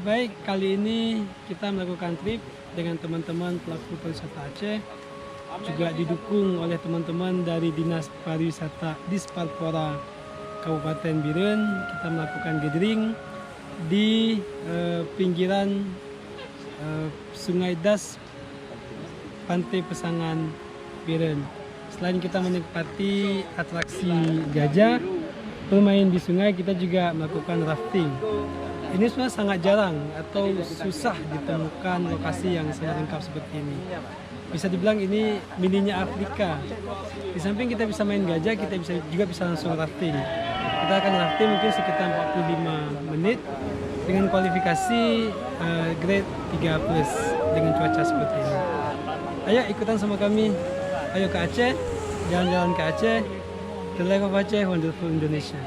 Baik, kali ini kita melakukan trip dengan teman-teman pelaku pariwisata Aceh, juga didukung oleh teman-teman dari Dinas Pariwisata Disparpora Kabupaten Biren. Kita melakukan gathering di pinggiran Sungai Das, Pantai Pesangan Biren. Selain kita menikmati atraksi gajah, bermain di sungai, kita juga melakukan rafting. Ini sebenarnya sangat jarang atau susah ditemukan lokasi yang sangat lengkap seperti ini. Bisa dibilang ini mininya Afrika. Di samping kita bisa main gajah, kita juga bisa langsung rafting. Kita akan rafting mungkin sekitar 45 menit dengan kualifikasi grade 3+ dengan cuaca seperti ini. Ayo ikutan sama kami. Ayo ke Aceh, jalan-jalan ke Aceh. The Life of Aceh, Wonderful Indonesia.